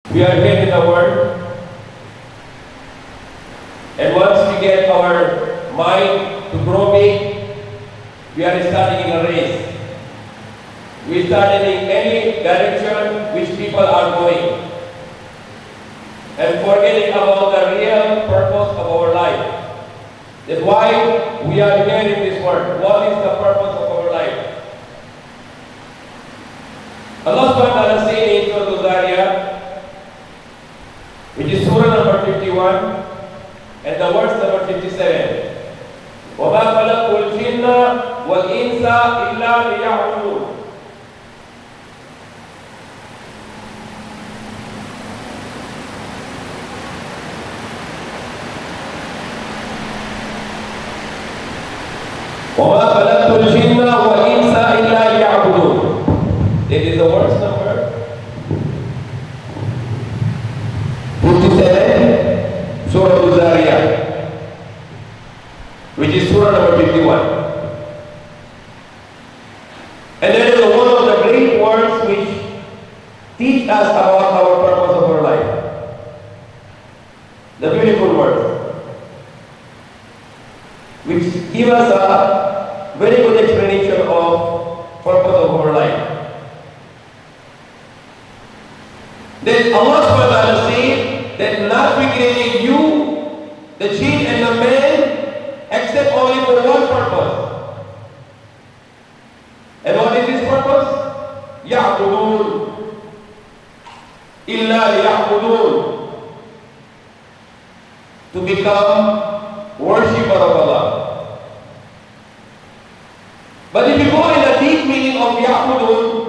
We are here in the world, and once we get our mind to grow big, we are starting in a race. We start in any direction which people are going, and forgetting about the real purpose of our life. That's why we are here in this world. What is the purpose of our life? Allah subhanahu wa ta'ala said in Surah Al-Zariyat, which is Surah number 51, and the verse number 57. وَمَا خَلَقُوا الْجِنَّ وَالْإِنسَ إِلَّا لِيَعْبُدُونَ. وَمَا خَلَقْتُ الْجِنَّ وَالْإِنسَ إِلَّا لِيَعْبُدُونَ. That is the verse number 57, Surah Al-Zariyat, which is Surah number 51. And that is one of the great words which teach us about our purpose of our life. The beautiful words, which give us a very good explanation of purpose of our life. Then Allah subhanahu wa ta'ala said that not we created you, the jinn and the man, except only for one purpose. And what is this purpose? يَعْبُدُونَ إِلَّا لِيَعْبُدُونَ, to become worshipper of Allah. But if you go in the deep meaning of Ya'budun,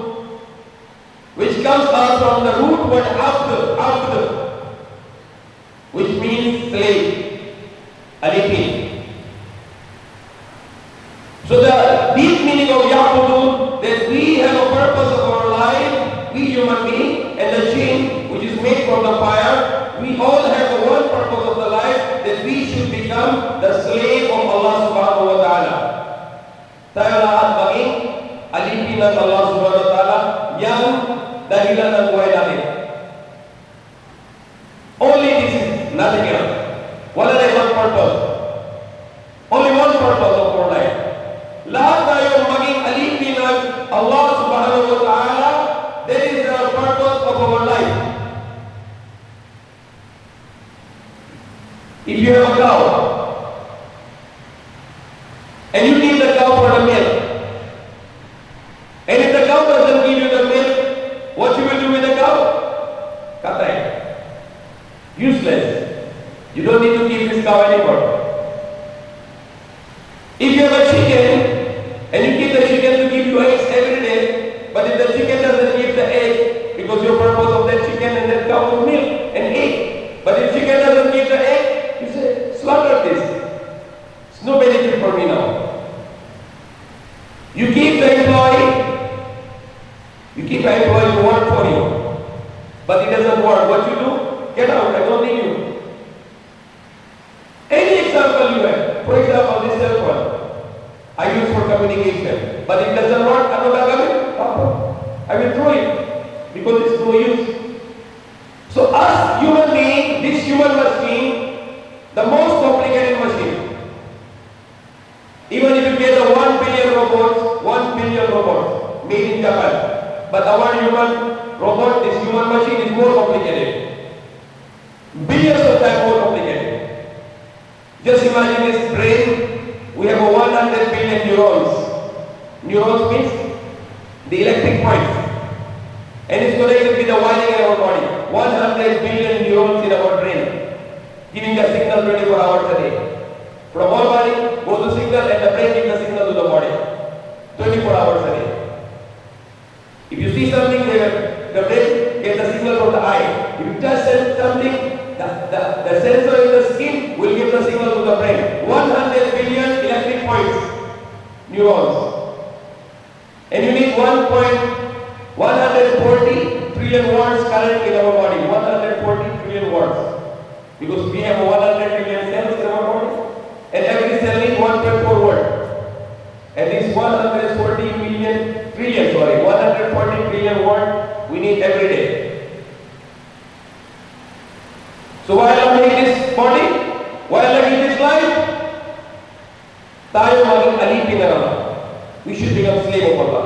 which comes out from the root word abd, which means slave, alifin. So the deep meaning of Ya'budun, that we have a purpose of our life, we human being, and the jinn, which is made from the fire, we all have one purpose of the life, that we should become the slave of Allah subhanahu wa ta'ala. Tayo lahat maging alipin ng Allah subhanahu wa ta'ala yang dahilan ng buhay natin. Only this is nothing else. Wala na ibang purpose. Only one purpose of our life. Lahat tayo maging alipin ng Allah subhanahu wa ta'ala. That is the purpose of our life. If you have a cow, and you need the cow for the milk, and if the cow doesn't give you the milk, what you will do with the cow? Katay. Useless. You don't need to keep this cow anymore. If you have a chicken, and you keep the chicken to give you eggs every day, but if the chicken doesn't give the egg, because your purpose of that chicken and that cow is milk and egg, but if chicken doesn't give the egg, you say, slaughter this. It's no benefit for me now. You keep the employee to work for you, but it doesn't work. What you do? Get out, I don't need you. Any example you have, for example, this cell phone, I use for communication, but it doesn't work, I will throw it, because it's no use. So us human being, this human machine, the most complicated machine. Even if you get a 1 billion robots made in Japan, but our human robot, this human machine is more complicated. Billions of times more complicated. Just imagine this brain, we have 100 billion neurons. Neurons means the electric points. And it's connected with the wiring in our body. 100 billion neurons in our brain, giving a signal 24 hours a day. From our body goes the signal and the brain gives the signal to the body 24 hours a day. If you see something there, the brain gets the signal from the eye. If you touch something, the sensor in the skin will give the signal to the brain. 100 billion electric points, neurons. And you need 140 trillion watts current in our body. 140 trillion watts. Because we have 100 billion cells in our body. And every cell needs 1.4 watt. And this 140 trillion watt we need every day. So while having this body, while having this life, tayo maging alipin ng Allah. We should become slave of Allah.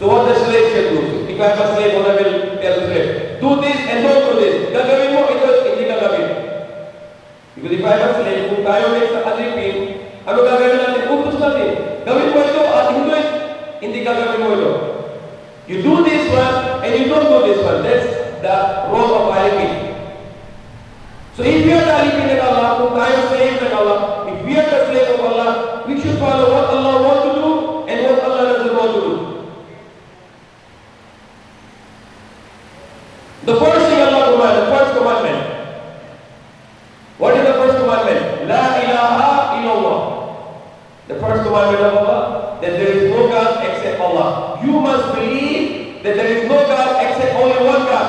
So what the slave should do? If I am a slave, what I will tell the slave? Do this and don't do this. Gagawin mo, ito, hindi gagawin. Because if I am a slave, kung tayo ay sa alipin, ano gagawin natin? Utos natin. Gawin mo ito at hindi gagawin mo ito. You do this one and you don't do this one. That's the role of alipin. So if we are the alipin of Allah, kung tayo slave ng Allah, if we are the slave of Allah, we should follow what Allah wants to do and what Allah doesn't want to do. The first thing Allah commanded, the first commandment. What is the first commandment? La ilaha illallah. The first commandment of Allah, that there is no God except Allah. You must believe that there is no God except only one God.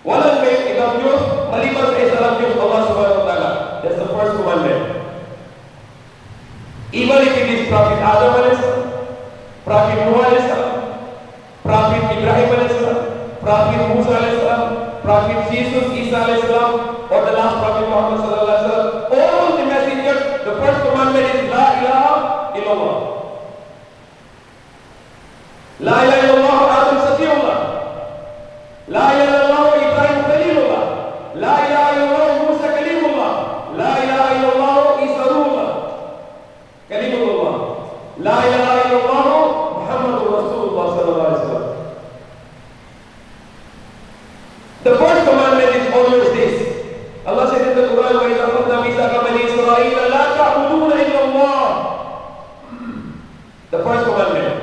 Walang may ibang Diyos, maliban sa isa lang Diyos, Allah subhanahu wa ta'ala. That's the first commandment. Even if it is Prophet Adam alayhi salam, Prophet Noah alayhi salam, Prophet Ibrahim alayhi salam, Prophet Musa alayhi salam, Prophet Jesus Isa alayhi salam, or the last Prophet Muhammad sallallahu alayhi wasallam, all the messengers, the first commandment is La ilaha illallah. La ilaha illallah Adam Safiullah. La ilaha illallah Ibrahim Khalilullah. La ilaha illallah Musa Kalimullah. La ilaha illallah Isa Ruhullah. Kalimullah. La ilaha illallah Muhammadur Rasulullah sallallahu alaihi wasallam. The first commandment is always this. Allah said in the Quran, وَإِذَا أَخَذْنَا مِيثَاقَ بَنِي إِسْرَائِيلَ لَا تَعْبُدُونَ إِلَّا اللَّهَ. The first commandment.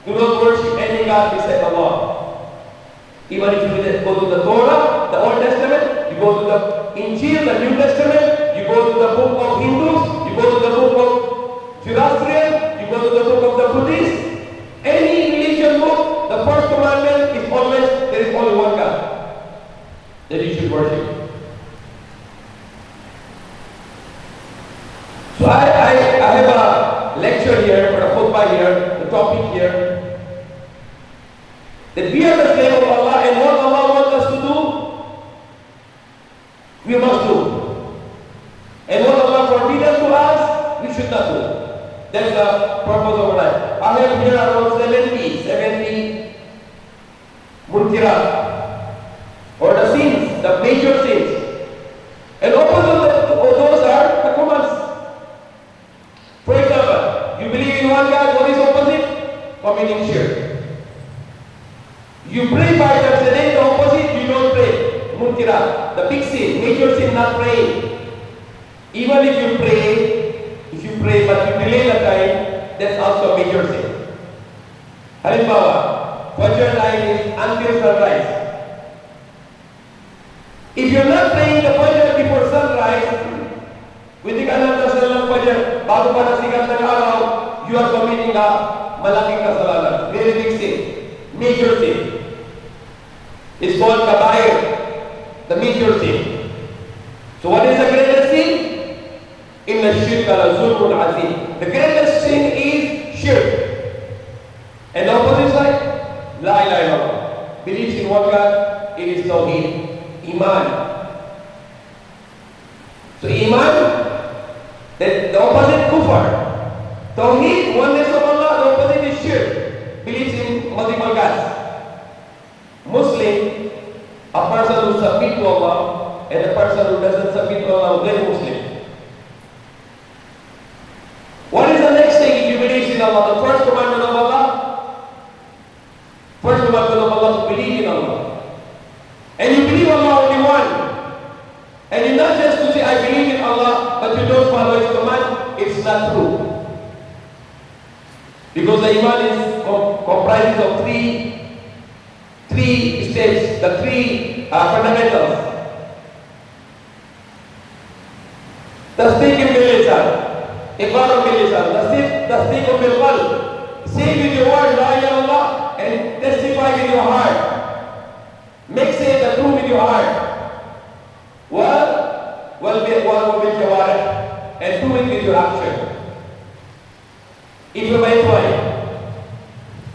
Do not worship any God except Allah. Even if you go to the Torah, the Old Testament, you go to the Injil, the New Testament, you go to the book of Hindus, you go to the book of Zoroastrian, you go to the book of the Buddhists, any religion book, the first commandment is always, there is only one God that you should worship. So I have a lecture here, or a khutbah here, the topic here, that we are the slave of Allah and what Allah wants us to do, we must do. And what Allah forbidden to us, we should not do. That's the purpose of life. I have here around 70 munkirat, or the sins, the major sins. And opposite of those are the commands. For example, you believe in one God, what is opposite? Committing shirk. You pray 5 times a day, the opposite, you don't pray. Munkirat, the big sin, major sin, not praying. Even if you pray but you delay the time, that's also a major sin. Halimbawa, Fajr time is until sunrise. If you're not praying the Fajr before sunrise, with the Ananda Sallam Fajr, bago pa nasikat ng araw, you are committing a malaking kasalanan. Very big sin, major sin. It's called kabair, the major sin. So what is the greatest sin? Inna shirka la zulmun azim. The greatest sin is shirk. And the opposite side, la ilaha illallah. Believes in one God, it is tawheed, iman. So iman, the opposite kufar. Tawheed, oneness of Allah, the opposite is shirk. Believes in multiple gods. Muslim, a person who submits to Allah, and a person who doesn't submit to Allah, is Muslim. What is the next thing if you believe in Allah? The first commandment of Allah? First commandment of Allah to believe in Allah. And you believe Allah only one. And you not just to say, I believe in Allah, but you don't follow His command, it's not true. Because the Iman is comprises of three stages, the three fundamentals. Tasdeeq bil-lisan, iqrar bil-lisan, tasdeeq bil-qalb. Say with your word, La ilaha illallah, and testify with your heart. Make say the truth with your heart. Bil-jawarih, and do it with your action. If you're my employee,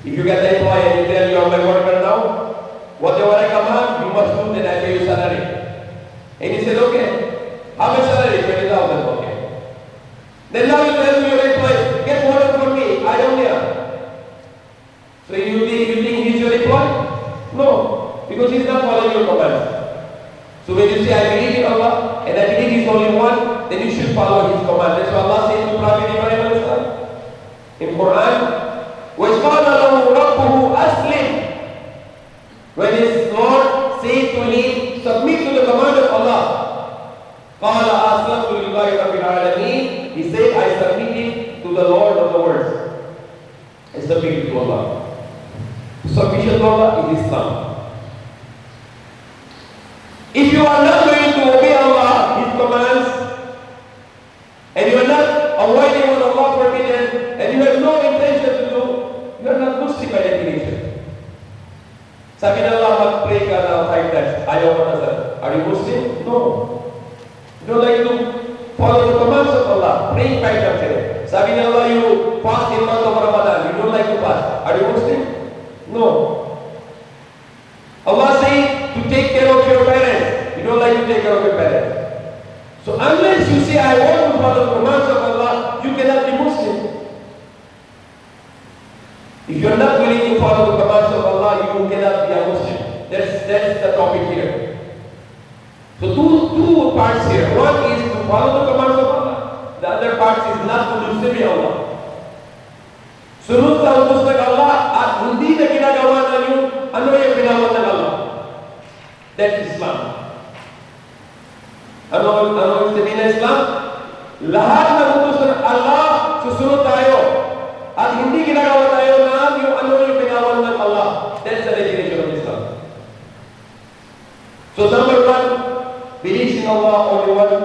if you get the employee and you tell you are my worker now, whatever I command, you must do, then I pay you salary. And he said, okay. How much salary? 20,000, okay. Then now you tell me your employee, get water for me, I don't care. So you think he's your employee? No, because he's not following your commands. So when you say, I believe in Allah, and I believe He's only one, then you should follow His command. That's what Allah says to Prophet Ibrahim in Quran. وَإِذْ قَالَ لَهُ رَبُّهُ أَسْلِمْ. When his Lord said to him, submit to the command of Allah. قَالَ أَسْلَمْتُ لِلَّهِ رَبِّ الْعَالَمِينَ. He said, I submitted to the Lord of the worlds. I submitted to Allah. Submission to Allah is Islam. If you are not going to obey Allah, His commands, and you are not avoiding what Allah forbidden, and you have no intention to do, you are not Muslim by definition. Sabi na Allah, mag-pray ka na 5 times. Ayaw mo na sir. Are you Muslim? No. You don't like to follow the commands of Allah. Pray 5 times a day. Sabi na Allah, you fast in month of Ramadan. You don't like to fast. Are you Muslim? No. Allah says to take care of your parents. You don't like to take care of your parents. So unless you say, I want to follow the commands of Allah, you cannot be Muslim. If you are not willing to follow the commands of Allah, you cannot be a Muslim. That's the topic here. So two parts here. One is to follow the commands of Allah. The other part is not to disobey Allah. Sunod sa utos ng Allah at hindi na ginagawa na yung ano yung ginawa ng Allah. That's Islam. Ano yung sabihin ng Islam? Lahat ng utos ng Allah, susunod tayo. At hindi ginagawa tayo na yung ano yung ginawa ng Allah. That's the definition of Islam. So number 1, believe in Allah only one.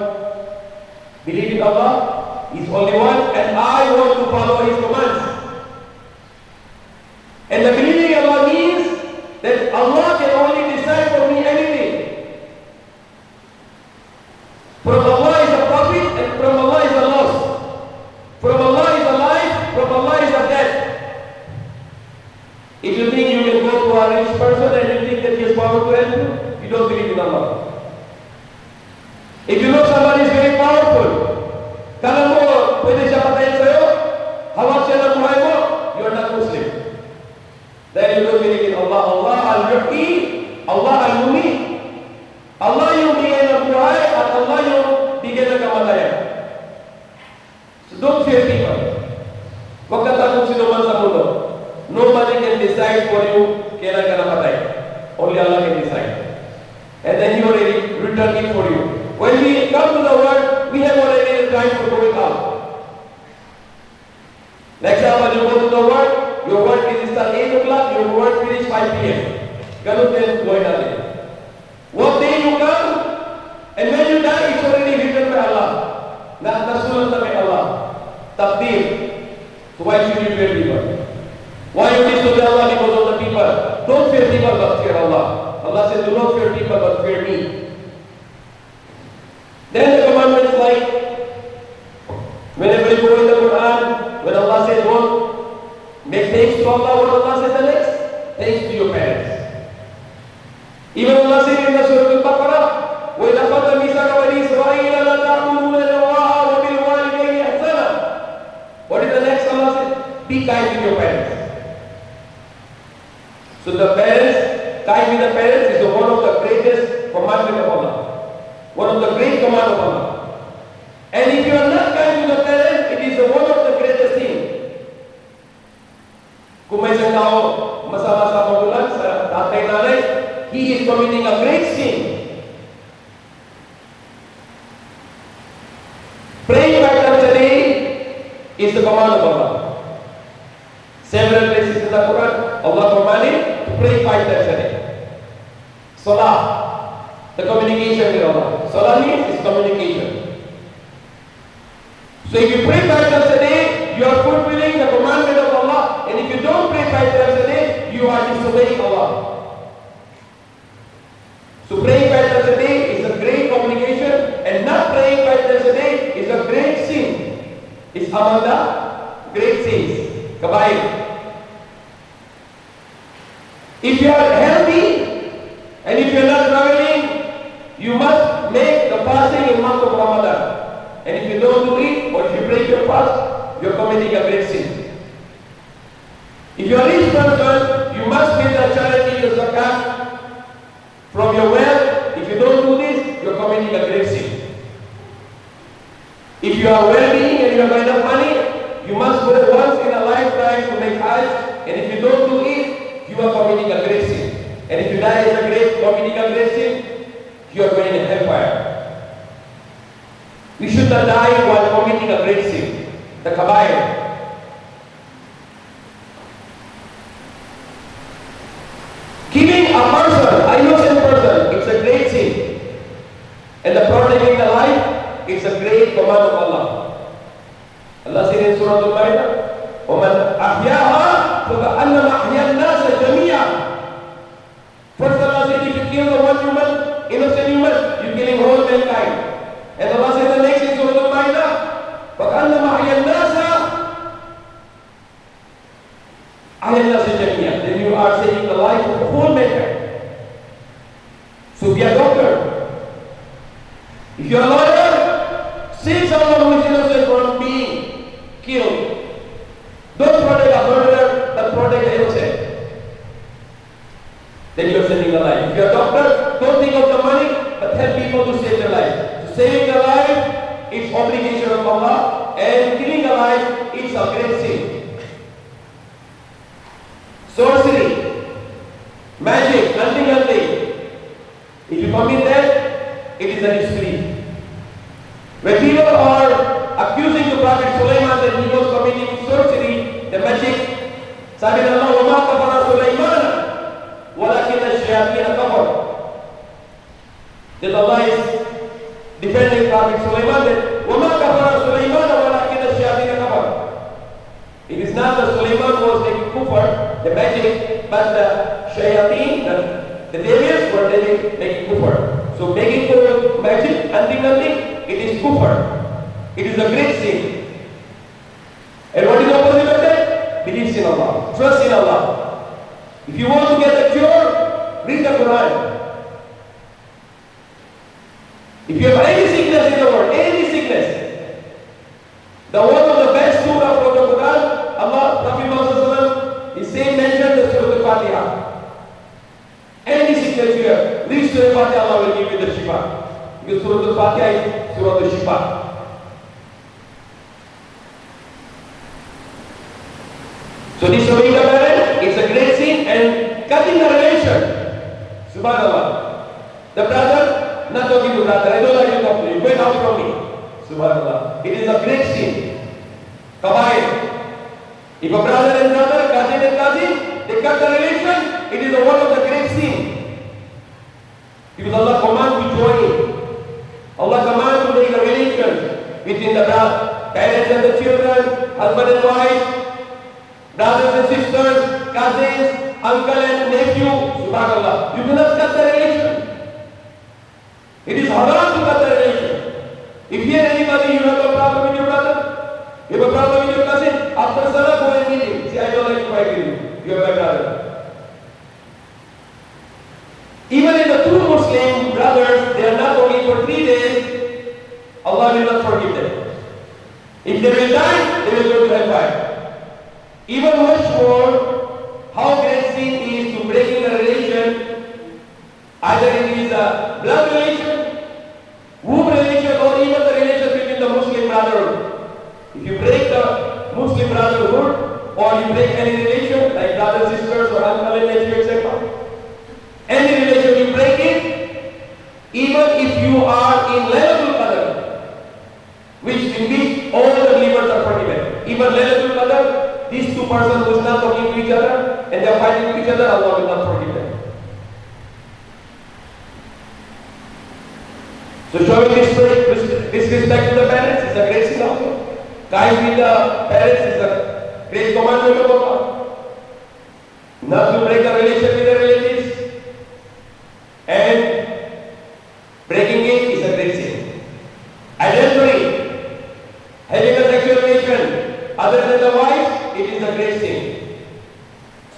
Believe in Allah is only one, and I want to follow His commands. And the believing in Allah means that Allah can only decide for me anything. From Allah is a profit, and from Allah is a loss. From Allah is a life, from Allah is a death. If you think you can go to a rich person and you think that he has power to help you don't believe in Allah. If you know somebody is very powerful, kala mo, pwede siya patayin sa'yo, hawak siya ng buhay mo, you are not Muslim. Dahil you don't believe in Allah. Allah al-Muhyi, Allah al-Mumit. Allah yung bigay ng buhay at Allah yung bigay ng kamatayan. So don't fear people. Huwag ka takot sino man sa mundo. Nobody can decide for you kailan ka napatay. Only Allah can decide. And then He already returned it for you. When we come to the world, we have already the time for going out. Like example, you go to the work, your work is start 8 o'clock, your work finish 5 p.m. Ganun din buhay natin. One day you come, and when you die, it's already written by Allah. Nasulat na by Allah. Takdir. So why should you fear people? Why you disobey Allah because of the people? Don't fear people but fear Allah. Allah said, do not fear people but fear me. Then the commandments like, whenever you go in the Quran, when Allah said don't make thanks to Allah, what Allah said the next? Thanks to your parents. Even Allah said in the Surah Al-Baqarah, وَإِذْ أَخَذْنَا مِيثَاقَ بَنِي إِسْرَائِيلَ لَا تَعْبُدُونَ إِلَّا اللَّهَ وَبِالْوَالِدَيْنِ إِحْسَانًا. What is the next? Allah said, be kind with your parents. So the parents, kind with the parents is one of the greatest commandment of Allah. One of the great command of Allah. And if you are not kind to the parents, it is one of the greatest things. Kung may isang tao masama sa magulang, sa tatay nanay, he is committing a great sin. Praying 5 times a day is the command of Allah. Several places in the Quran, Allah commanded to pray 5 times a day. Salah, the communication with Allah. Salah means is communication. So if you pray 5 times a day, you are fulfilling the commandment of Allah. And if you don't pray 5 times a day, you are disobeying Allah. So praying 5 times a day is a great communication, and not praying 5 times a day is a great sin. It's among the great sins. Kabair. If you are healthy, and if you are not you must make the fasting in month of Ramadan. And if you don't do it, or if you break your fast, you're committing a great sin. If you're a rich person, you must give the charity, the zakat from your wealth. If you don't do this, you're committing a great sin. If you are well-being and you have enough money, you must go once in a lifetime to make Hajj. And if you don't do it, you are committing a great sin. And if you die as committing a great sin, you are going to hellfire. We should not die while committing a great sin, the kabair. Killing a person, an innocent person, it's a great sin. And the protecting the life, it's a great command of Allah. Allah said in Surah Al-Ma'idah, وَمَنْ أَحْيَاهَا فَكَأَنَّمَا أَحْيَا النَّاسَ جَمِيعًا. First Allah said, if you kill the one human, innocent human, you're killing whole mankind. And Allah said the next in Surah Al-Ma'idah, فَكَأَنَّمَا أَحْيَا النَّاسَ أَحْيَا النَّاسَ جَمِيعًا. Then you are saving the life of the whole mankind. So be a doctor. If you're a lawyer, save someone who is innocent from being killed. Don't protect a murderer, but protect the innocent. Then you're saving a life. If you're a doctor, don't think of the money, but help people to save their life. So saving a life, it's obligation of Allah, and killing a life, it's a great sin. Sorcery, magic, nothing. If you commit that, it is a disbelief. When people are accusing the Prophet Sulaiman that he was committing sorcery, the magic, sabi na Allah, وَمَا كَفَرَ سُلَيْمَانَ وَلَكِنَّ الشَّيَاطِينَ كَفَرُوا. That Allah is defending Prophet Sulaiman that وَمَا كَفَرَ سُلَيْمَانَ وَلَكِنَّ الشَّيَاطِينَ كَفَرُوا. It is not that Sulaiman was making kufr, the magic, but the shayateen, the devils were making kufr. So making kufr, magic, nothing, it is kufr. It is a great sin. And what is the opposite of that? Belief in Allah, trust in Allah. If you want to get a cure, read the Quran. If you have any sickness in the world, any sickness, the one of the best surah from the Quran, Allah, Prophet Muhammad, he said, mention the Surah Al-Fatiha. Any sickness you have, read Surah Al-Fatiha, Allah will give you the Shifa. Because Surah Al-Fatiha is Surah Al-Shifa. So disobeying the parents, it's a great sin, and cutting the relation. Subhanallah. The brother, not talking to brother, I don't like to talk to you, went out from me. Subhanallah. It is a great sin. Kabair. If a brother and brother, cousin and cousin, they cut the relation, it is one of the great sin. Because Allah commands to join. Allah commands to make a relation between the parents and the children, husband and wife, brothers and sisters, cousins, uncle and nephew. Subhanallah. You do not cut the relation. It is haram to cut the relation. If you hear anybody, you have a problem with your brother, you have a problem with your cousin, after Salah, go and meet him. Say, I don't like to fight with you. You are my brother. Even in the true Muslim brothers, they are not talking for 3 days, Allah will not forgive them. If they will die, they will go to hellfire. Even much more, how great sin is to breaking a relation, either it is a blood relation, womb relation, or even the relation between the Muslim brotherhood. If you break the Muslim brotherhood, or you break any relation, like brothers, sisters, or uncle and nephew, etc., any relation you break it, even if you are in Laylatul Qadr, in which all the believers are forgiven. Even Laylatul Qadr, these two persons who are not talking to each other, and they are fighting to each other, Allah will not forgive them. So showing disrespect to the parents is a great sin also. Kind with the parents is a great commandment of Allah. Not to break a relation with the relatives, and breaking it is a great sin. Adultery, having a sexual relation other than the wife, it is a great sin.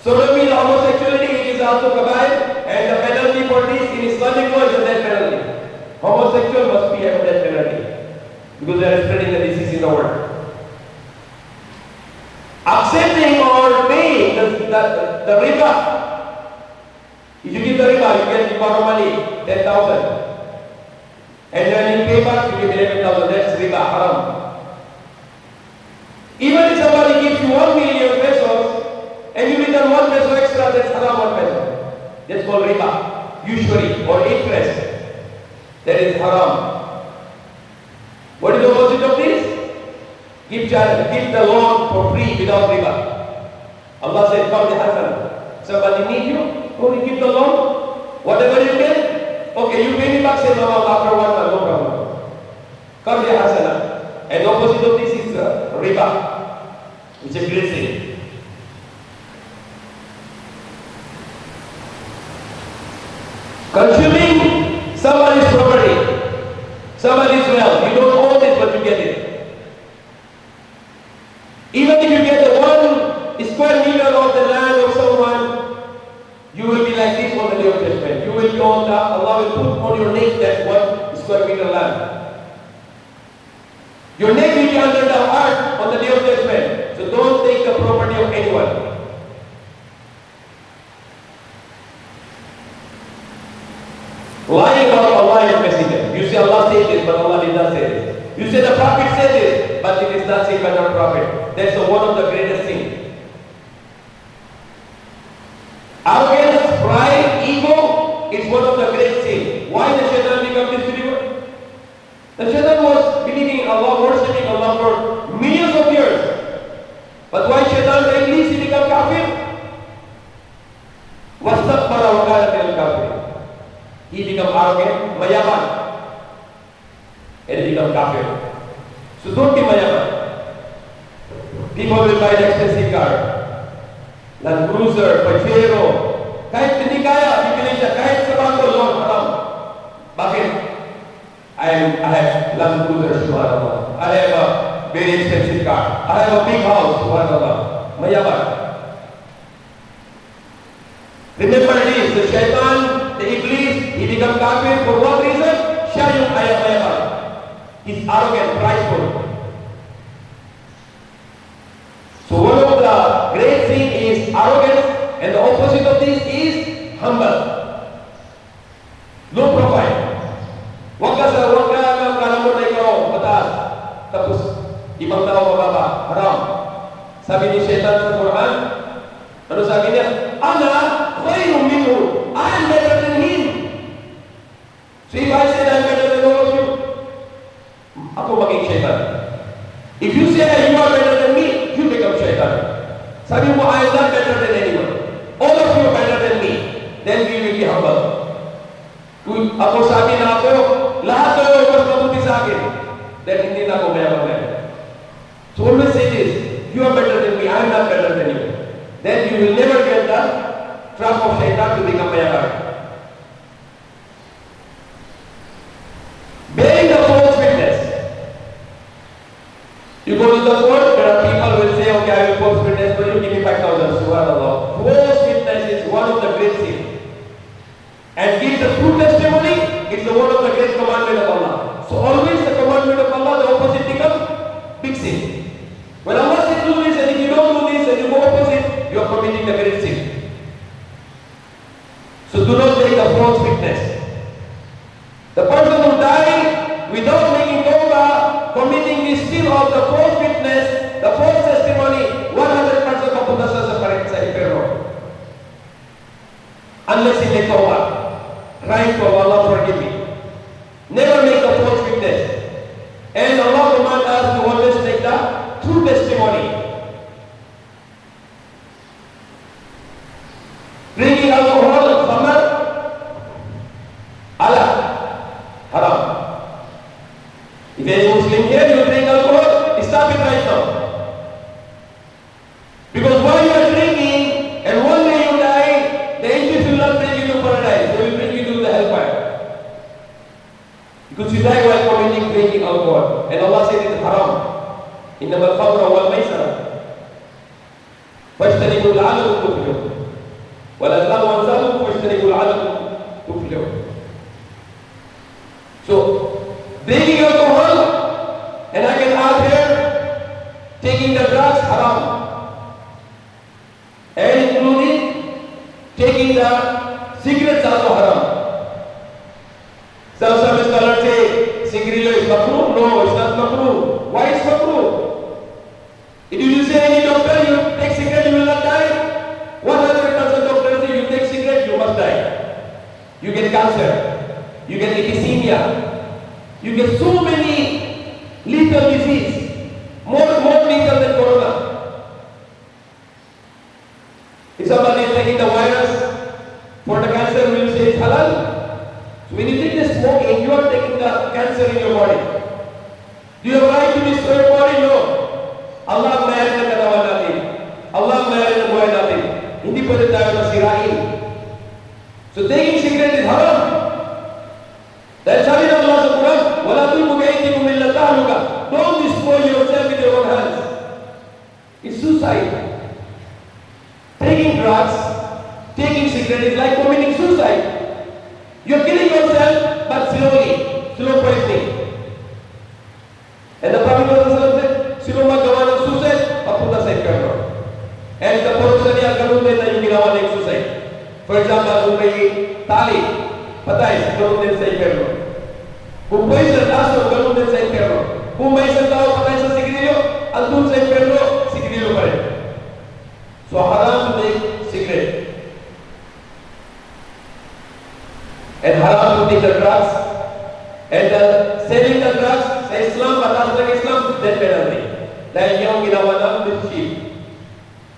Sodomy, homosexuality, it is also kabair, and the penalty for this in Islamic law is a death penalty. homosexual must be have death penalty because they are spreading the disease in the world. Accepting or paying the riba. If you give the riba, you get borrow money, 10,000. And then you pay back, you give 11,000. That's riba, haram. Even if somebody gives you 1 million pesos and you return 1 peso extra, that's haram 1 peso. That's called riba, usury or interest. That is haram. What is the opposite of this? Give the loan for free without riba. Allah said, "Qard hasan." Somebody need you, oh, you give the loan, whatever you get, okay, you pay me back same amount after 1 month, no problem. Qard hasan. And the opposite of this is riba. It's a great sin. Consuming somebody's property, somebody's wealth. You don't own it, but you get it. Even if you get the 1 square meter of the land of someone, you will be like this on the day of judgment. You will be on that. Allah will put on your neck that 1 square meter land. Your neck will be under the earth on the day of judgment. So don't take the property of anyone. Lying about Allah and Messenger. You say Allah said this, but Allah did not say this. You say the Prophet said this, but it is not said by the Prophet. That's one of the greatest sins. Arrogance, pride, ego, is one of the great sins. Why the Shaitan become this believer? The Shaitan was believing in Allah, worshipping Allah for millions of years. But why Shaitan Iblis he become kafir? Wastakbara wa kana minal kafirin. He become arrogant, mayaban, and he become kafir. So don't be mayaban. People will buy an expensive car, Land Cruiser, Pajero, kahit hindi kaya, bibili siya, kahit sa bangko, Lord, haram. Bakit? I have Land Cruiser, subhanallah. I have a very expensive car. I have a big house, subhanallah. Mayaban. Remember this, the shaitan, the iblis, he become kafir for what reason? Shayun ayamayabad. He's arrogant, prideful. So one of the great things is arrogance, and the opposite of this is humble. Low profile. Wag ka mo na ikaw, mataas. Tapos, ibang tao mababa, haram. Sabi ni Shaitan sa Quran, ano sabi niya? Ana khayrun minhu. I am better than him. So if I said I'm better than all of you, ako maging Shaitan. If you say you are better than me, you become Shaitan. Sabi mo, I am not better than anyone. All of you are better than me. Then we will be humble. Kung ako sabi na ako, lahat kayo mas mabuti sa akin, then hindi na ako mayaman. So always say this, you are better than me, I am not better than you. Then you will never get the trap of Shaitan to become mayaman. Bearing the false witness. You go to the court, there are people who will say, okay, I will false witness for you, give me 5,000. Subhanallah. False witness is one of the great sins. And give the true testimony, it's the one of the great commandment of Allah. So always the commandment of Allah, the opposite becomes big sin. When Allah says do this, and if you don't do this, and you go opposite, you are committing the great sin. So do not take the false witness. The person who died without making tawbah, committing this sin of the false witness, the false testimony, 100% mapupunta sa correct sa impero. Unless he make tawbah, crying to Allah, forgive me. Never make the false witness. And Allah commands us to always take the true testimony. Drinking alcohol, khamar, Allah, haram. If there is a Muslim here, you drink alcohol, stop it right now. Because while you are drinking, and one day you die, the angels will not bring you to paradise, they will bring you to the hellfire. Because you die while committing drinking alcohol. And Allah said it is haram. إنما الخمر والميسر فاجتنبوا لعلكم تفلحون والأزلام والزلم فاجتنبوا لعلكم تفلحون. So, drinking alcohol, and I can add here, taking the drugs haram, and including taking the cigarettes also haram. Some scholars say cigarette is makruh. No, it's not makruh. Why is makruh? If you say any doctor, you take cigarette, you will not die. 100% doctors say you take cigarette, you must die. You get cancer, you get emphysema, you get so many lethal disease, more lethal than corona. If somebody is taking the virus for the cancer, we will say it's halal. So when you take the smoking, you are taking the cancer in your body. Do you have right to destroy your body? No. Allah mayroon na katawan natin. Allah mayroon na buhay natin. Hindi pwede tayo masirain. So taking cigarette is haram. Dahil sabi ng Allah sa Quran, wala tulmo kayitikum illa tahluka. Don't destroy yourself with your own hands. It's suicide. Taking drugs, taking cigarette is like committing suicide. You're killing yourself, but slowly, slow poisoning. And the Prophet said, sino magawa ng suicide, papunta sa inferno. And the person niya, ganun din na yung ginawa ng suicide. For example, kung may tali, patay, ganun din sa inferno. Kung poison, aso, ganun din sa inferno. Kung may isang tao patay sa sigarilyo, andun sa inferno, sigarilyo pa rin. So haram to take cigarette. And haram to take the drugs, and selling the drugs sa Islam, batas ng Islam, death penalty. Dahil yung ginawa ng mischief.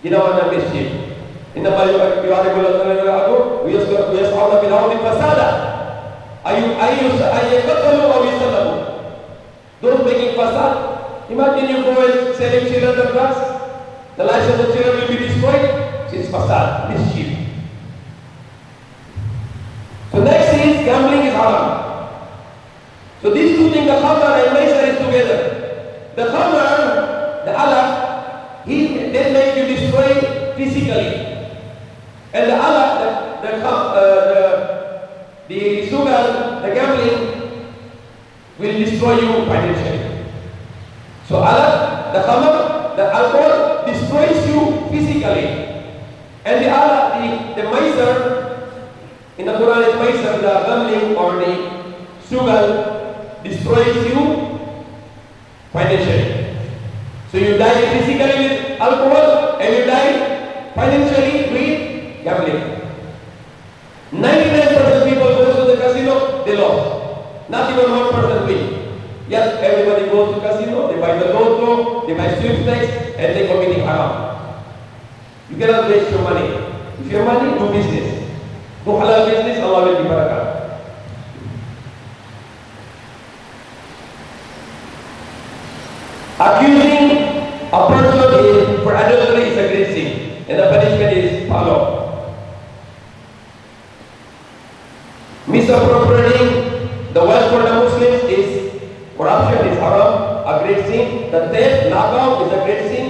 Ginawa ng mischief. Inama yung iwarigulat na nila ako, uyasawna pinahawin fasada. Ayukatalu o yusalamu. Don't making fasad. Imagine you go and selling children the drugs, the lives of the children will be destroyed. It's fasad, mischief. So next is gambling is haram. So these two things, the khamar and maisar is together. The khamar, the alaq, they make you destroy physically. And the alaq, the sugar, the gambling, will destroy you financially. So alaq, the khamar, the alcohol destroys you physically. And the alaq, the maisar, in the Quran it maisar, the gambling or the sugar, destroys you financially. So you die physically with alcohol and you die financially with gambling. 99% people go to the casino, they lost. Not even 1% win. Yes, everybody goes to casino, they buy the lotto, they buy sweepstakes, and they committing haram. You cannot waste your money. If your money, do business. Do halal business, Allah will give barakah. Accusing a person for adultery is a great sin, and the punishment is follow. Misappropriating the wealth for the Muslims is corruption, is haram, a great sin. The theft, knockout is a great sin.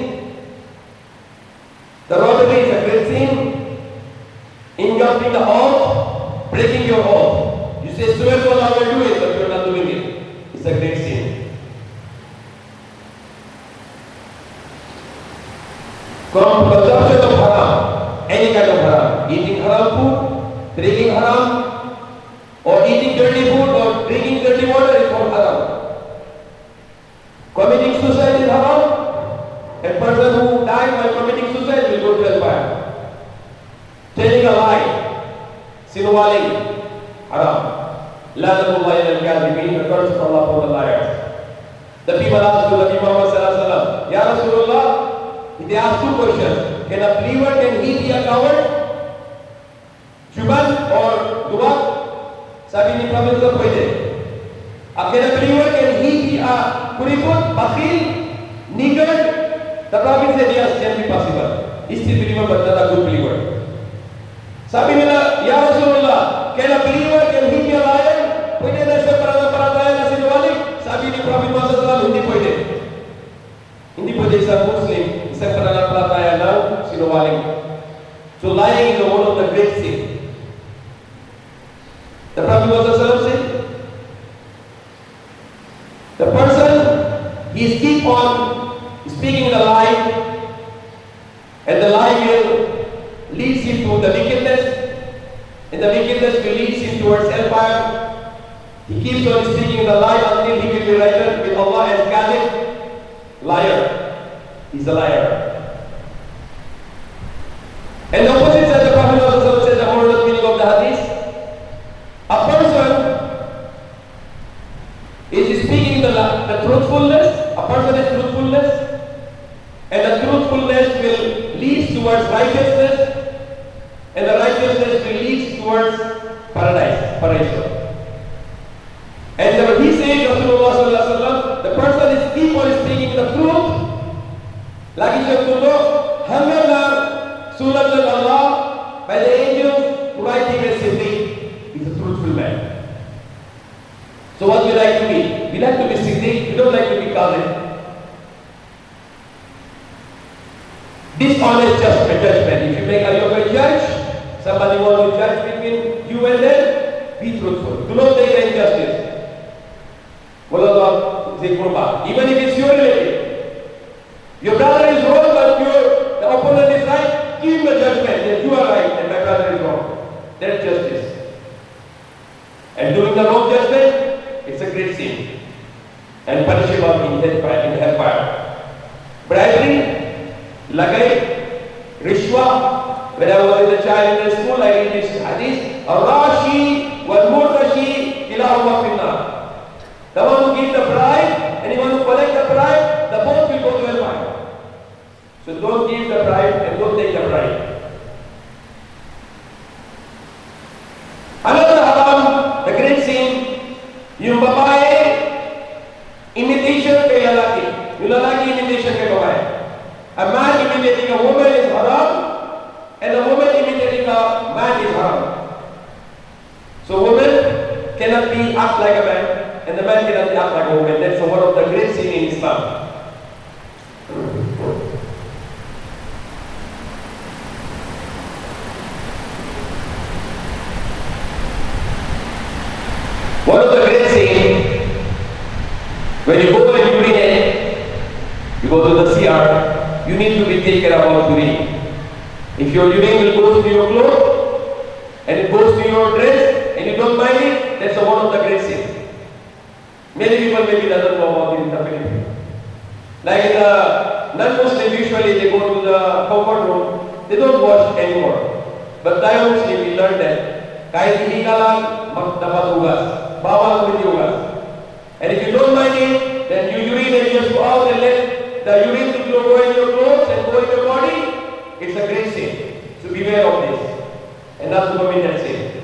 The robbery is a great sin. Injuring the oath, breaking your oath. You say, swear to Allah, I will do it, but you are not doing it. It's a great sin. Consumption of haram, any kind of haram, eating haram food, drinking haram, or eating dirty food or drinking dirty water is all haram. Committing suicide is haram. A person who died by committing suicide will go to hellfire. Telling a lie, sinwali, haram. La'natullahi al-kadhibin, the curse of Allah for the liars. The people asked to Nabi Muhammad sallallahu alaihi wasallam, Ya Rasulullah, they ask two questions. Can a believer, can he be a coward? Juban or Dubak? Sabi ni Prophet pwede. Can a believer, can he be a kuriput, bakhil, niggard? The Prophet said yes, can be possible. He's still believer but not a good believer. Sabi nila, Ya Rasulullah, can a believer, can he be a liar? Pwede na siya parataya na sinungaling? Sabi ni Prophet Muhammad, hindi pwede. Hindi pwede isang Muslim, isang pananampalataya ng sinungaling. So lying is one of the great sins. The Prophet said, The person, he keep on speaking the lie, and the lie will lead him to the wickedness, and the wickedness will lead him towards hellfire. He keeps on speaking the lie until he will be reckoned with Allah as kadhib, liar. He's a liar. And the opposite side, the Prophet also says the moral meaning of the hadith. A person is speaking the truthfulness, a person is truthfulness, and the truthfulness will lead towards righteousness, and the righteousness will lead towards paradise. And he says, Rasulullah sallallahu alaihi wasallam, the person is keep on speaking the truth. Lagi contoh, Hamdulillah, Sunnah Allah by the angels who write him as Siddiq. He's a truthful man. So what we like to be? We like to be Siddiq, we don't like to be Kadhib. Dishonest judgment. If you make a judge, somebody wants to judge between you and them, be truthful. Do not take injustice. Even if it's your relative, your brother is wrong, but the opponent is right, give him a judgment that you are right and my brother is wrong. That's justice. And doing the wrong judgment, it's a great sin and punishable in hellfire. Bribery, lagai, rishwa. When I was a child in the school, I read this hadith: Ar-Rashi wal-Murtashi kilahuma finnar. The one who gives the bribe and the one who collects the bribe, the both will go to hellfire. So don't give the bribe and don't take the bribe. Another haram, the great sin, yung babae, imitation kay lalaki. Yung lalaki, imitation kay babae. A man imitating a woman is haram, and a woman imitating a man is haram. So woman cannot be act like a man, and the man cannot act like a woman. That's one of the great sins in Islam. One of the great sins, when you go and urinate, you go to the CR, you need to be taken care about urine. If your urine will go to your clothes, and it goes to your dress, and you don't mind it, that's one of the great sins. Many people maybe doesn't know about it in the Philippines. Like the non-Muslim, usually they go to the comfort room, they don't wash anymore. But tayo Muslim, we learned that kahit hindi ka lang, dapat hugas. Bawal hindi hugas. And if you don't mind it, then you urinate, just go out and let the urine to go in your clothes and go in your body. It's a great sin. So beware of this. And not to commit that sin.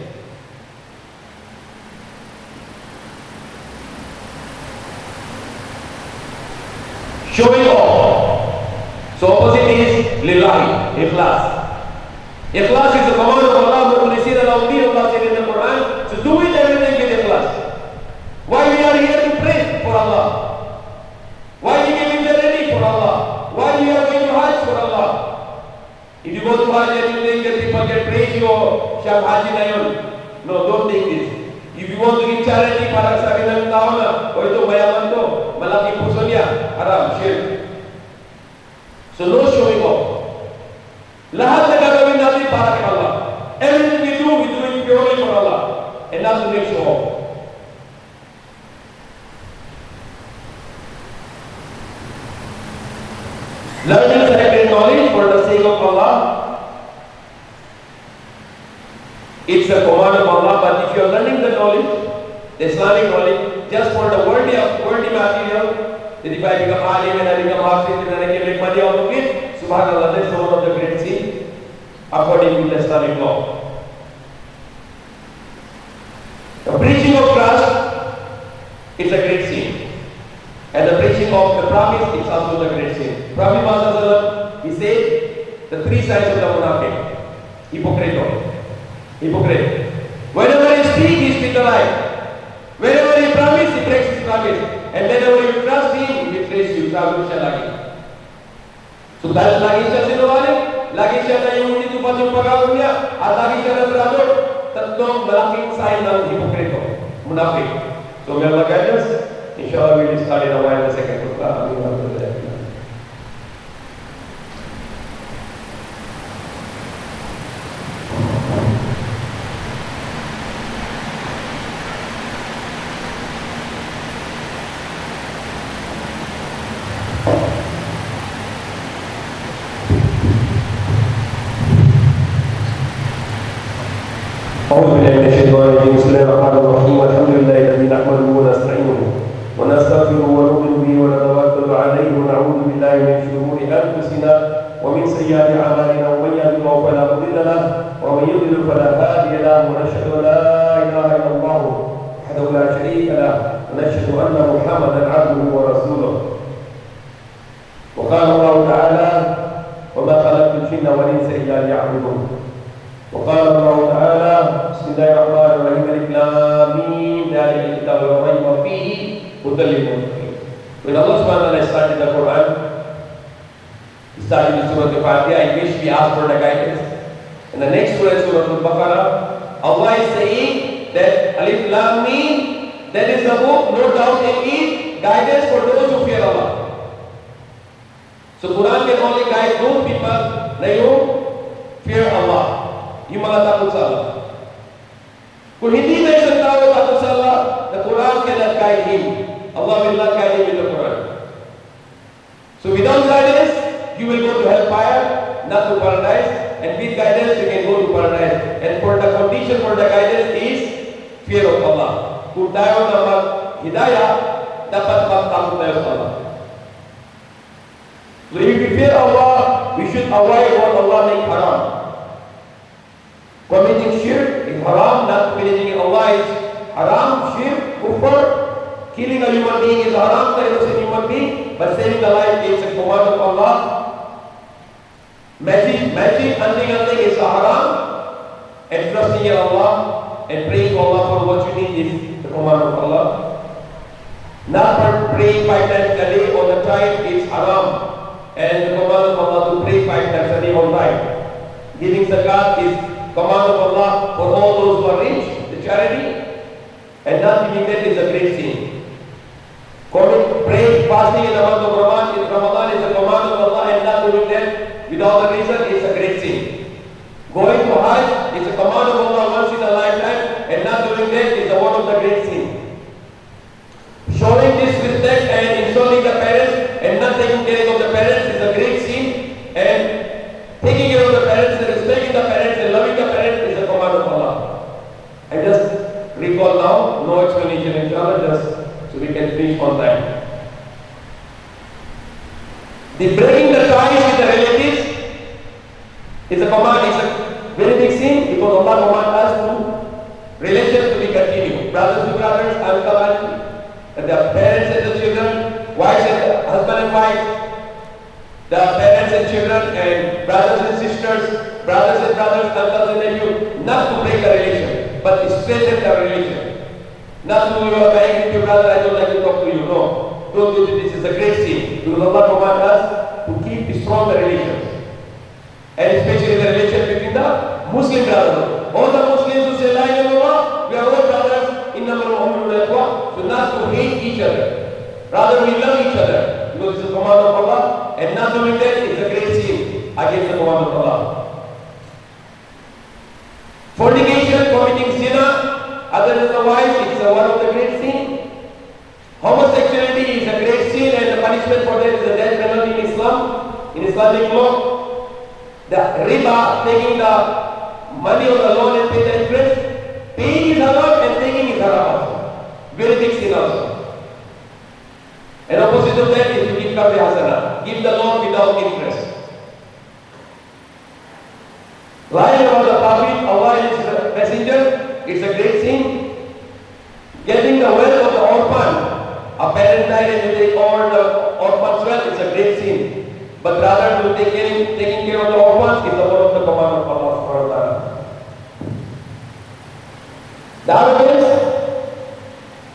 Showing off. So opposite is lillahi, ikhlas. Ikhlas is the command of Allah, mukhlisina lahu din, Allah said in the Quran. So do it everything with ikhlas. Why we are here to pray for Allah? Why we giving the ready for Allah? Why we are going to Hajj for Allah? If you go to Hajj and you think that people can praise you or Shah Haji Nayon, no, don't think this. If you want to give charity para sa akin ng tao na, o ito mayaman to, malaki puso niya, haram, shirk. So no showing off. Lahat na gagawin natin para kay Allah. Everything we do it purely for Allah. And not to make show off. Learning sacred knowledge for the sake of Allah. It's a command of Allah, but if you are learning the knowledge, the Islamic knowledge, just for the worldly material, that if I become alim and I become hafiz and I can make money out of it, subhanAllah, that's one of the great sins according to the Islamic law. The preaching of trust is a great sin. And the preaching of the promise is also the great sin. Prophet Muhammad, he said, the three sides of the munafiq, hypocrite. Whenever he speaks, he speaks the lie. Whenever he promises, he breaks his promise. And whenever you trust him, he betrays you. Sabi siya lagi. So dahil lagi siya sinungaling, lagi siya na yung hindi tupad yung pag-awag niya, at lagi siya na tatlong malaking sign ng hipokrito, munafiq. So may Allah guide us. Inshallah, we will start in a while the second khutbah. أعوذ بالله من الشيطان الرجيم بسم الله الرحمن الرحيم الحمد لله الذي نحمده ونستعينه ونستغفره ونؤمن به ونتوكل عليه ونعوذ بالله من شرور أنفسنا ومن سيئات أعمالنا ومن يهد الله فلا مضل له ومن يضلل فلا هادي له ونشهد أن لا إله إلا الله وحده لا شريك له ونشهد أن محمدا عبده ورسوله وقال الله تعالى وما خلقت الجن والإنس إلا ليعبدون وقال الله تعالى بسم الله الرحمن الرحيم الف لام ميم ذلك الكتاب لا ريب فيه هدى للمتقين. When Allah subhanahu wa ta'ala started the Quran, he started with Surah Al-Fatiha, in which we asked for the guidance. In the next surah, Surah Al-Baqarah, Allah is saying that alif lam mim, that is the book, no doubt it is guidance for those who fear Allah. So Quran can only guide those people who fear Allah. You malah takut salah. Kung hindi na isang tao takut salah, the Quran cannot guide him. Allah will not guide him in the Quran. So without guidance, you will go to hellfire, not to paradise. And with guidance, you can go to paradise. And for the condition for the guidance is fear of Allah. Kung tayo na mag-hidayah, dapat magtakot tayo sa Allah. So if we fear Allah, we should avoid what Allah makes haram. Committing shirk is haram, not believing in Allah is haram, shirk, kufr. Killing a human being is haram, the innocent human being, but saving the life is a command of Allah. Magic, hunting is a haram, and trusting in Allah and praying to Allah for what you need is the command of Allah. Not for praying 5 times a day all the time is haram, and the command of Allah to pray 5 times a day all the time. Giving zakat is command of Allah for all those who are rich, the charity, and not giving that is a great sin. Praying, fasting in the month of Ramadan is a command of Allah, and not doing that without a reason is a great sin. Going to Hajj is a command of Allah once in a lifetime, and not doing that is one of the great sins. Showing disrespect and insulting the parents and not taking care of the parents is a great sin, and taking care of the parents and respecting the parents and loving the parents is a command of Allah. I just recall now, no explanation inshallah, just so we can finish on time. The breaking the ties with the relatives is a command, is a very big sin because Allah commands us to relations to be continued. Brothers to brothers, uncle and the parents and the children, wives and husband and wife, the parents and children and brothers and sisters, brothers and brothers, uncles and nephews, not to break the relation, but to strengthen the relation. Not to you are married with your brother, I don't like to talk to you. No, don't do this. This is a great sin. Because Allah commands us to keep strong the relations. And especially the relation between the Muslim brothers. All the Muslims who say La ilaha illallah, we are all brothers, innamal mu'minuna ikhwah. So not to hate each other. Rather we love each other. Because it's a command of Allah. And not doing that is a great sin against the command of Allah. Fornication, committing zina, other than the wife, is one of the great sin. Homosexuality is a great sin, and the punishment for that is the death penalty in Islam, in Islamic law. The riba, taking the money on the loan and pay the interest, paying is haram and taking is haram also. Very big sin also. And opposite of that is to give qabri hasana, give the loan without interest. Lying about the Prophet, Allah is the messenger, it's a great sin. Getting the wealth of the orphan, a parent died and you take all the orphan's wealth, it's a great sin. But rather to taking care of the orphans is one of the command of Allah subhanahu wa ta'ala. The arrogance,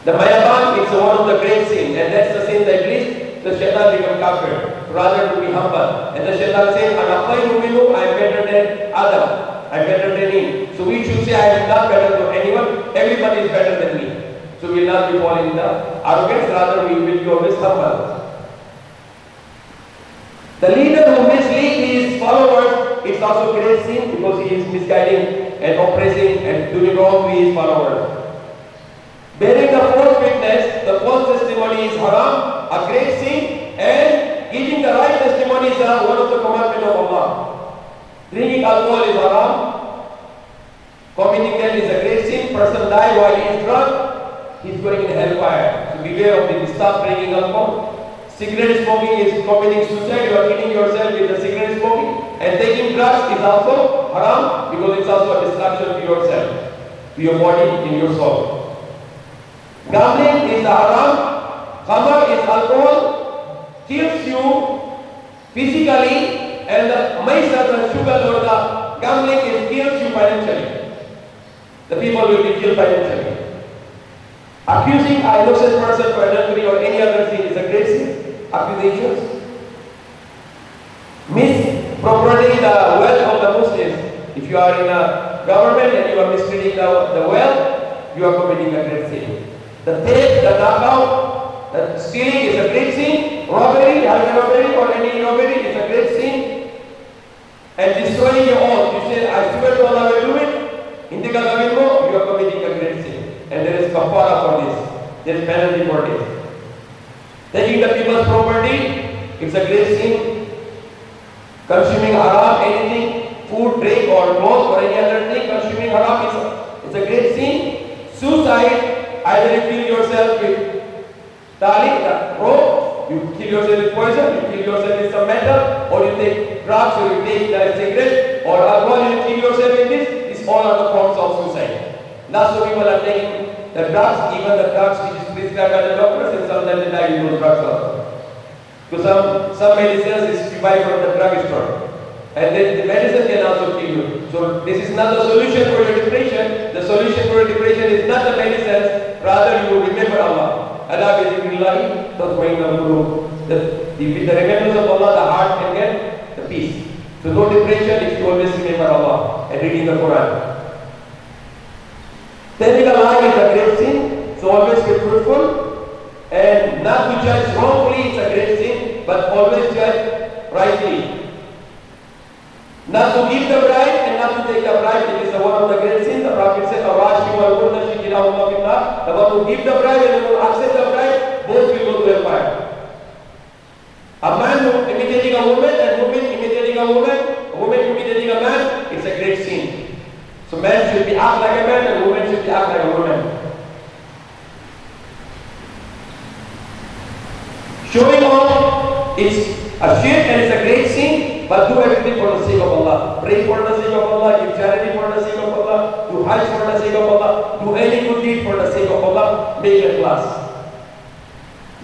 the mayaban, it's one of the great sin, and that's the sin that leads the shaitan become kafir, rather to be humble. And the shaitan says, Ana khayru minhu, I am better than Adam, I am better than him. So we should say, I am not better than anyone, everybody is better than me. So we will not be falling in the arrogance, rather we will be always humble. The leader who misleads his followers, it's also great sin because he is misguiding and oppressing and doing wrong to his followers. Bearing the false witness, the false testimony is haram, a great sin, and giving the right testimony is one of the commandments of Allah. Drinking alcohol is haram, committing them is a great sin, person dies while he is drunk, he is going in hellfire. So beware of this, stop drinking alcohol. Cigarette smoking is committing suicide, you are killing yourself with the cigarette smoking, and taking drugs is also haram because it's also a destruction to yourself, to your body, in your soul. Gambling is haram, khamar is alcohol, kills you physically, and the maisat and sugar or the gambling is kills you financially. The people will be killed financially. Accusing an innocent person for adultery or any other sin is a great sin. Accusations. Misappropriating the wealth of the Muslims. If you are in a government and you are mistreating the wealth, you are committing a great sin. The theft, the knockout, the stealing is a great sin. Robbery, highway robbery or any robbery is a great sin. And destroying your own. You say, I swear to Allah, I will do it. Hindi ka gawin mo, you are committing a great sin. And there is kafara for this. There is penalty for this. Taking the people's property, it's a great sin. Consuming haram, anything, food, drink or clothes or any other thing, consuming haram it's a great sin. Suicide, either you kill yourself with tali, rope, you kill yourself with poison, you kill yourself with some metal, or you take drugs or you take the cigarette or alcohol, you kill yourself with this. These all are the forms of suicide. Lots of people are taking the drugs, even the drugs which is prescribed by the doctors, and sometimes they die with those drugs also. So some medicines is you buy from the drugstore, and then the medicine can also kill you. So this is not the solution for your depression. The solution for your depression is not the medicines, rather you remember Allah. Allah bizikillahi tatma'innul qulub. With the remembrance of Allah, the heart can get the peace. So no depression if you always remember Allah and reading the Quran. Telling a lie is a great sin, so always be truthful, and not to judge wrongfully is a great sin, but always judge rightly. Not to give the bribe and not to take the bribe, it is one of the great sins. The Prophet said, the one who give the bribe and who accept the bribe, both will go to hellfire. A man who imitating a woman and woman imitating a woman imitating a man, it's a great sin. So man should be act like a man and woman should be act like a woman. Showing off is a shirk and it's a great sin, but do everything for the sake of Allah. Pray for the sake of Allah, give charity for the sake of Allah, do hajj for the sake of Allah, do any good deed for the sake of Allah, make a class.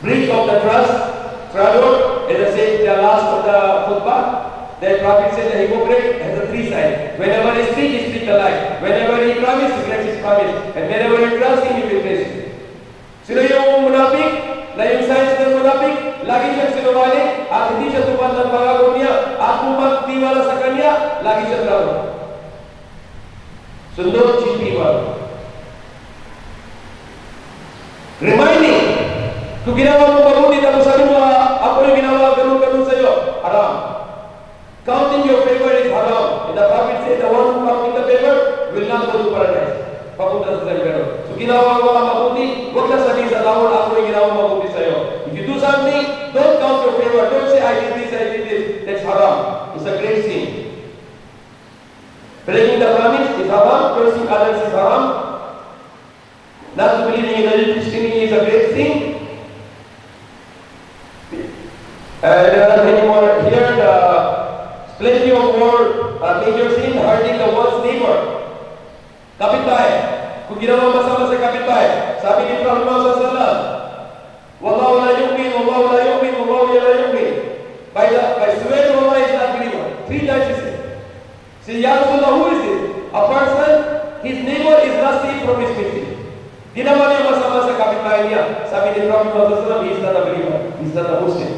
Breach of the trust, travel, as I said the last of the khutbah, the Prophet said the hypocrite has a three sides. Whenever he speaks the lie. Whenever he promises, he breaks his promise. And whenever he trusts him, he betrays him. Sino yung munafik? Na yung signs ng munafik? Lagi siyang sinungaling at hindi siya tupad ng pangako niya at kung magtiwala sa kanya, lagi siya trabaho. So don't cheat people. Reminding, kung ginawa mo mabuti, tapos sabi mo, ako yung ginawa ganun-ganun sa'yo, haram. Counting your favor is haram. And the Prophet said, the one who counting the favor will not go to paradise. Papunta sa Sangaro. So ginawa mo ang mabuti, huwag na sabihin sa tao na ako yung ginawa mabuti sa'yo. If you do something, don't count your favor. Don't say, I did this. That's haram. It's a great sin. Breaking the promise is haram. Cursing others is haram. Not believing in the Christianity is a great sin. And there are many more here. Plenty of more major sin, hurting the one's neighbor. Kapitbahay. Kung ginawa masama sa kapitbahay, sabi ni Prophet Muhammad sallallahu alaihi wasallam, Wallahu la yu'min, Wallahu la yu'min, Wallahu la yu'min. By swear to Allah is not believer. 3 times he said. See, Ya Rasulullah, who is it? A person, his neighbor is not safe from his mistake. Ginawa niya masama sa kapitbahay niya. Sabi ni Prophet Muhammad sallallahu alaihi wasallam, he is not a believer. He is not a Muslim.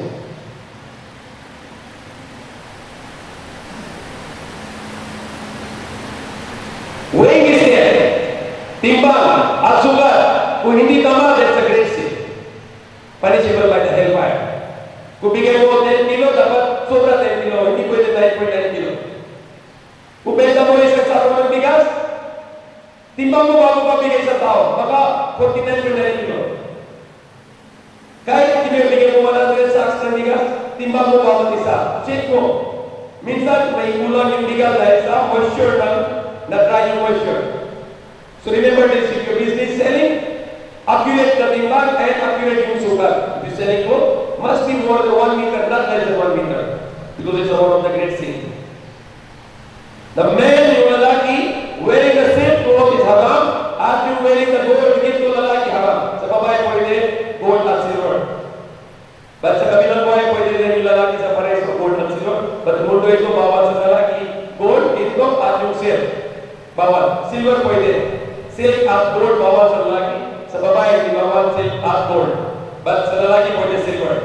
Weighing is there. Timbang at sugar, kung hindi tama, that's a great sin. punishable by the hellfire. Kung bigay mo 10 kilo, dapat sobra 10 kilo, hindi pwede 9.9 kilo. Kung benta mo isang sako ng bigas, timbang mo bago pabigay sa tao, baka 49.9 kilo. Kahit hindi mo bigay mo 100 sacks ng bigas, timbang mo bawat isa. Check mo. Minsan, may kulang yung bigas dahil sa moisture ng na-dry yung moisture. So remember this, if your business selling, accurate na timbang and accurate yung sugat. If you're selling food, must be more than 1 meter, not less than 1 meter. Because it's one of the great sins. The man, yung lalaki, wearing the same cloth is haram, as you wearing the gold, give to lalaki haram. Sa babae pwede, gold at silver. But sa kabilang buhay, pwede din yung lalaki sa pares o gold at silver. But mundo ito, bawal sa lalaki, gold, ito at yung silk. Bawal. Silver pwede. Silk at gold, bawal sa lalaki. Sa babae, hindi bawal silk at gold. But sa lalaki, pwede silver.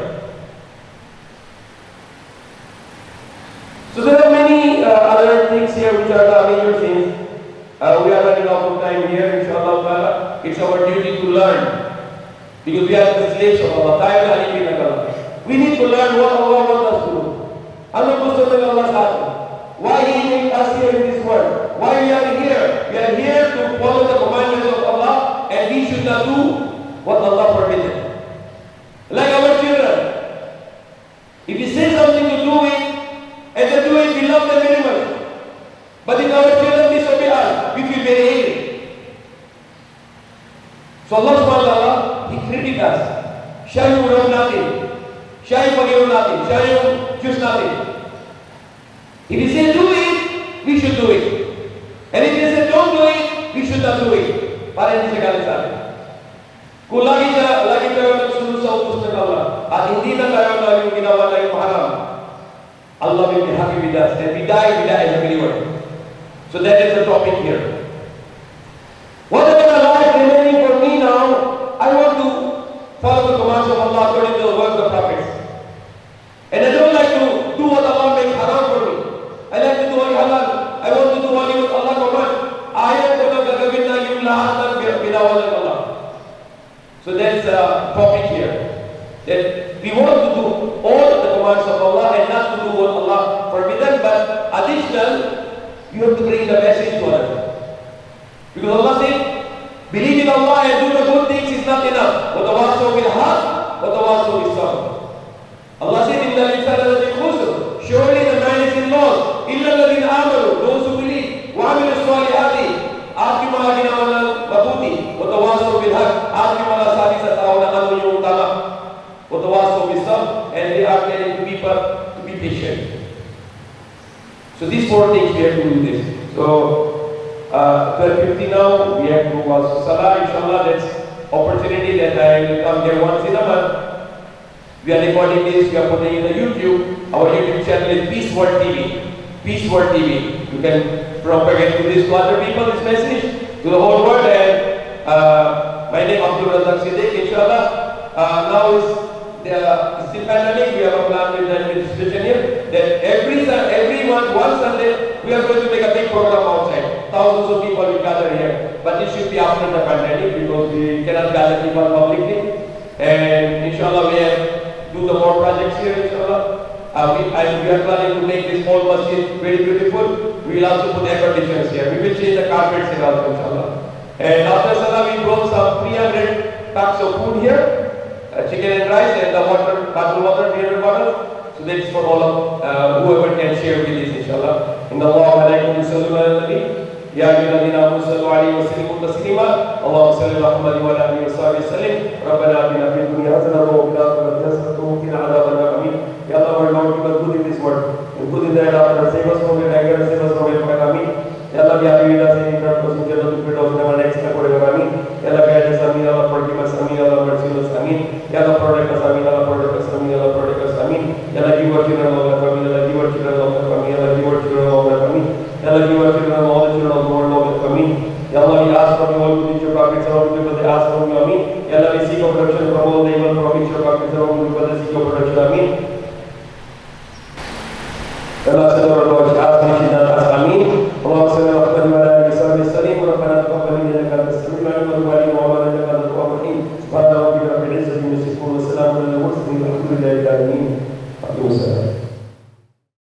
So there are many other things here which are the major things. We are running out of time here, inshallah. It's our duty to learn. Because we are the slaves of Allah. We need to learn what Allah wants us to do. Ano gusto ng Allah sa atin? Why He made us here in this world? Why we are here? We are here to follow the commandments of Allah, and we should not do what Allah forbidden. Like our children. If you say something to do it, and they do it, we love them very much. But if our children disobey us, we feel very angry. So Allah subhanahu wa ta'ala, He created us. Siya yung ulam natin. Siya yung pag-inom natin. Siya yung Diyos natin. If He says do it, we should do it. And if He says don't do it, we should not do it. Para hindi siya galit sa atin. Kung lagi tayo nagsunod sa utos ng Allah, at hindi na tayo na yung ginawa na yung haram, Allah will be happy with us. And we die as a believer. So that is the topic here. What about the life remaining for me now? I want to follow the commands of Allah according to the word of the prophets. And I don't like to do what Allah makes haram for me. I like to do only halal. I want to do only what Allah commands. Ayaw ko na gagawin na yung lahat ng binawa ng Allah. So that's the topic here. That we want to do all the commands of Allah and not to do what Allah forbidden, but additional, you have to bring the message to others. Because Allah said, believe in Allah and do the good things is not enough. وَتَوَاصَوْا بِالْحَقِّ وَتَوَاصَوْا بِالصَّبْرِ. Allah said, إِنَّ الْإِنسَانَ لَفِي خُسْرٍ. Surely the man is in loss. إِلَّا الَّذِينَ آمَنُوا, those who believe. وَعَمِلُوا الصَّالِحَاتِ, at yung mga ginawa ng mabuti. وَتَوَاصَوْا بِالْحَقِّ, at yung mga sabi sa tao na ano yung tama. وَتَوَاصَوْا بِالصَّبْرِ, and they are telling people to be patient. So these four things we have to do this. So 12:50 now, we have to also Salah, inshallah. That's opportunity that I will come here once in a month. We are recording this, we are putting in the YouTube. Our YouTube channel is Peace World TV. Peace World TV. You can propagate to this to other people, this message, to the whole world. And my name is Abdul Razak Siddiq, inshallah. Now is still pandemic, we have a plan with the administration here that every month, one Sunday, we are going to make a big program outside. Thousands of people will gather here. But it should be after the pandemic because we cannot gather people publicly. And inshallah, we have do the more projects here, inshallah. We are planning to make this whole masjid very beautiful. We will also put air conditioners here. We will change the carpets here also, inshallah. And after Salah, we brought some 300 packs of food here. Chicken and rice and the water, bottled water, 300 bottles. So that is for all of whoever can share with this, inshallah. In the Allah wa alaikum sallallahu ala nabi. Ya ayyuhalladhina amanu sallu alayhi wa sallimu taslima. Allahumma salli ala Muhammad wa ala alihi wa sahbihi sallim. Rabbana atina fid dunya hasanatan wa fil akhirati hasanatan wa qina adhaban nar. Amin. Ya Allah, our Lord, give us good in this world. And good in the hereafter. Save us from your anger, save us from your fire. Amin. Ya Allah, be happy with us and grant us in Jannah to Firdaus in our next step. Amin. Ya Allah, guide us. Amin. Ya Allah, forgive us. Amin. Ya Allah, mercy us. Amin. Ya Allah, protect us. Amin. Ya Allah, protect us. Amin. Ya Allah, protect us. Amin. Ya Allah, give our children all that. Amin. Ya Allah, give our children all that. Amin. Ya Allah, give our children all that. Amin. Ya Allah, give our children all the children of the world all that. Amin. Ya Allah, we ask from you all to reach your pockets around people. They ask from you. Amin. Ya Allah, we seek your protection from all the evil from reach your pockets around people. They seek your protection. Amin. Ya Allah, sallallahu alaihi wa sallam. Amin. Allahumma salli ala Muhammad wa ala alihi wa sahbihi sallim. Rabbana taqabbal minna innaka antas samiul alim wa tub alaina wa ala innaka antat tawwabur rahim. Subhana rabbika rabbil izzati amma yasifun. والسلام على المرسلين الحمد لله العالمين. أقيموا السلام.